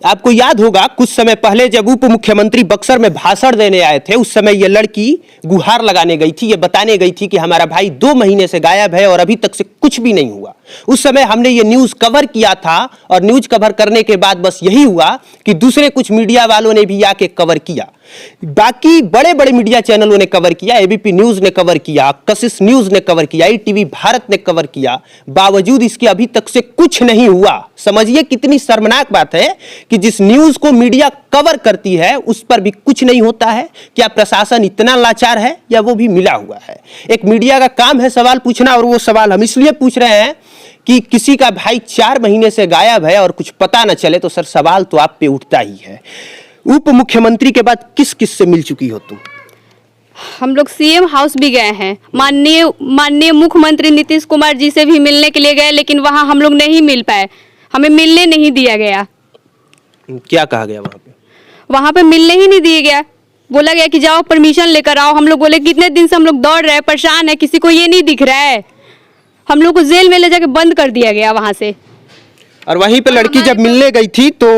आपको याद होगा कुछ समय पहले जब उप मुख्यमंत्री बक्सर में भाषण देने आए थे, उस समय ये लड़की गुहार लगाने गई थी, ये बताने गई थी कि हमारा भाई 2 महीने से गायब है और अभी तक से कुछ भी नहीं हुआ। उस समय हमने ये न्यूज कवर किया था और न्यूज कवर करने के बाद बस यही हुआ कि दूसरे कुछ मीडिया वालों ने भी आके कवर किया, बाकी बड़े बड़े मीडिया चैनलों ने कवर किया, एबीपी न्यूज ने कवर किया, कशिश न्यूज ने कवर किया, ईटीवी भारत ने कवर किया, बावजूद इसके अभी तक से कुछ नहीं हुआ। समझिए कितनी शर्मनाक बात है कि जिस न्यूज को मीडिया कवर करती है उस पर भी कुछ नहीं होता है। क्या प्रशासन इतना लाचार है या वो भी मिला हुआ है? एक मीडिया का काम है सवाल पूछना, और वो सवाल हम इसलिए पूछ रहे हैं कि किसी का भाई 4 महीने से गायब है और कुछ पता न चले तो सर सवाल तो आप पे उठता ही है। उप मुख्यमंत्री के बाद किस किस से मिल चुकी हो तुम? हम लोग सीएम हाउस भी गए हैं, माननीय मुख्यमंत्री नीतीश कुमार जी से भी मिलने के लिए गए, लेकिन वहां हम लोग नहीं मिल पाए, हमें मिलने नहीं दिया गया। क्या कहा गया वहां पे? वहां पे मिलने ही नहीं दिया गया, बोला गया कि जाओ परमिशन लेकर आओ। हम लोग बोले कितने दिन से हम लोग दौड़ रहे हैं, परेशान है, किसी को ये नहीं दिख रहा है। हम लोग को जेल में ले जाके बंद कर दिया गया वहां से। और वहीं पे लड़की जब मिलने गई थी तो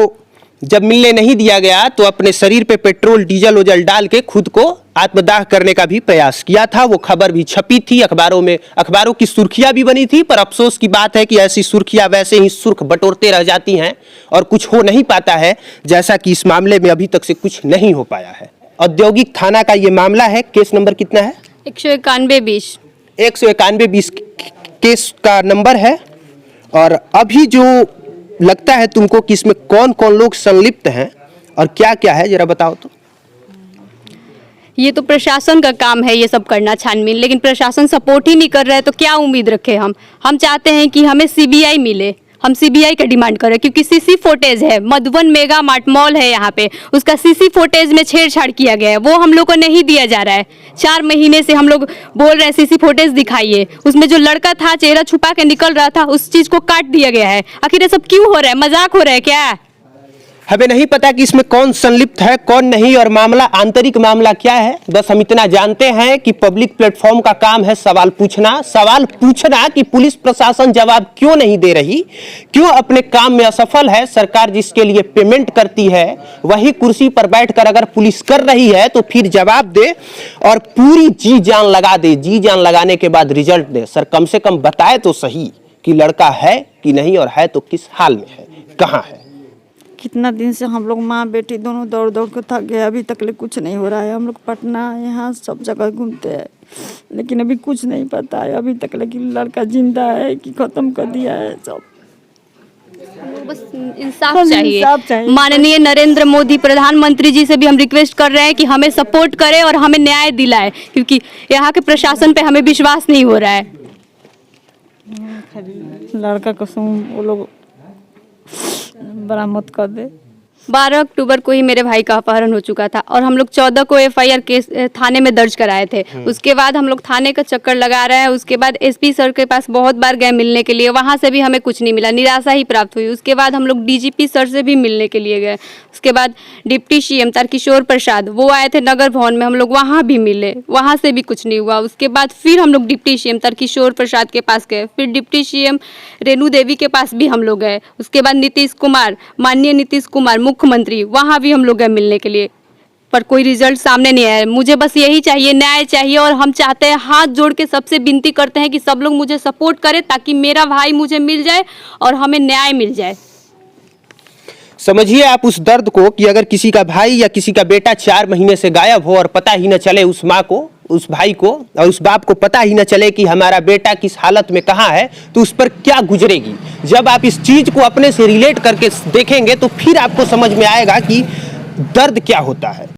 जब मिलने नहीं दिया गया तो अपने शरीर पे पेट्रोल डीजल ओजल डाल के खुद को आत्मदाह करने का भी प्रयास किया था। वो खबर भी छपी थी अखबारों में, अखबारों की सुर्खियां भी बनी थी, पर अफसोस की बात है कि ऐसी सुर्खियां वैसे ही सुर्ख बटोरते रह जाती हैं और कुछ हो नहीं पाता है, जैसा कि इस मामले में अभी तक से कुछ नहीं हो पाया है। औद्योगिक थाना का ये मामला है, केस नंबर कितना है? 191-20 191-20 केस का नंबर है। और अभी जो लगता है तुमको कि इसमें कौन कौन लोग संलिप्त हैं और क्या क्या है, जरा बताओ तो। ये तो प्रशासन का काम है ये सब करना, छानबीन, लेकिन प्रशासन सपोर्ट ही नहीं कर रहा है तो क्या उम्मीद रखे हम चाहते हैं कि हमें सीबीआई मिले, हम सीबीआई का डिमांड कर रहे हैं, क्योंकि सीसी फुटेज है, मधुबन मेगा मार्ट मॉल है यहाँ पे, उसका सीसी फुटेज में छेड़छाड़ किया गया है, वो हम लोग को नहीं दिया जा रहा है। 4 महीने से हम लोग बोल रहे हैं सीसी फुटेज दिखाइए, उसमें जो लड़का था चेहरा छुपा के निकल रहा था उस चीज को काट दिया गया है। आखिर ये सब क्यों हो रहा है? मजाक हो रहा है क्या? हमें नहीं पता कि इसमें कौन संलिप्त है कौन नहीं, और मामला आंतरिक मामला क्या है। बस हम इतना जानते हैं कि पब्लिक प्लेटफॉर्म का काम है सवाल पूछना कि पुलिस प्रशासन जवाब क्यों नहीं दे रही, क्यों अपने काम में असफल है। सरकार जिसके लिए पेमेंट करती है वही कुर्सी पर बैठकर अगर पुलिस कर रही है तो फिर जवाब दे और पूरी जी जान लगा दे। जी जान लगाने के बाद रिजल्ट दे। सर कम से कम बताए तो सही कि लड़का है कि नहीं, और है तो किस हाल में है, कहाँ है। कितना दिन से हम लोग माँ बेटी दोनों दौड़ दौड़ के थक गए, अभी तक कुछ नहीं हो रहा है। हम लोग पटना यहाँ सब जगह घूमते हैं लेकिन अभी कुछ नहीं पता है अभी तक, लेकिन लड़का जिंदा है कि खत्म कर दिया है सब। बस इंसाफ चाहिए। माननीय नरेंद्र मोदी प्रधानमंत्री जी से भी हम रिक्वेस्ट कर रहे हैं कि हमें सपोर्ट करें और हमें न्याय दिलाए, क्योंकि यहाँ के प्रशासन पे हमें विश्वास नहीं हो रहा है। लड़का को वो लोग बरामद कर दे। 12 अक्टूबर को ही मेरे भाई का अपहरण हो चुका था और हम लोग 14 को एफआईआर केस थाने में दर्ज कराए थे। उसके बाद हम लोग थाने का चक्कर लगा रहे हैं। उसके बाद एसपी सर के पास बहुत बार गए मिलने के लिए, वहां से भी हमें कुछ नहीं मिला, निराशा ही प्राप्त हुई। उसके बाद हम लोग डीजीपी सर से भी मिलने के लिए गए। उसके बाद डिप्टी सीएम तारकिशोर प्रसाद वो आए थे नगर भवन में, हम लोग वहाँ भी मिले, वहाँ से भी कुछ नहीं हुआ। उसके बाद फिर हम लोग डिप्टी सीएम तारकिशोर प्रसाद के पास गए, फिर डिप्टी सीएम रेणु देवी के पास भी हम लोग गए। उसके बाद नीतीश कुमार, माननीय नीतीश कुमार मुख्यमंत्री, वहां भी हम लोग गए मिलने के लिए, पर कोई रिजल्ट सामने नहीं आया। मुझे बस यही चाहिए, न्याय चाहिए, और हम चाहते हैं, हाथ जोड़ के सबसे विनती करते हैं कि सब लोग मुझे सपोर्ट करें ताकि मेरा भाई मुझे मिल जाए और हमें न्याय मिल जाए। समझिए आप उस दर्द को कि अगर किसी का भाई या किसी का बेटा 4 महीने से गायब हो और पता ही न चले उस माँ को, उस भाई को और उस बाप को पता ही न चले कि हमारा बेटा किस हालत में कहाँ है, तो उस पर क्या गुजरेगी। जब आप इस चीज को अपने से रिलेट करके देखेंगे तो फिर आपको समझ में आएगा कि दर्द क्या होता है।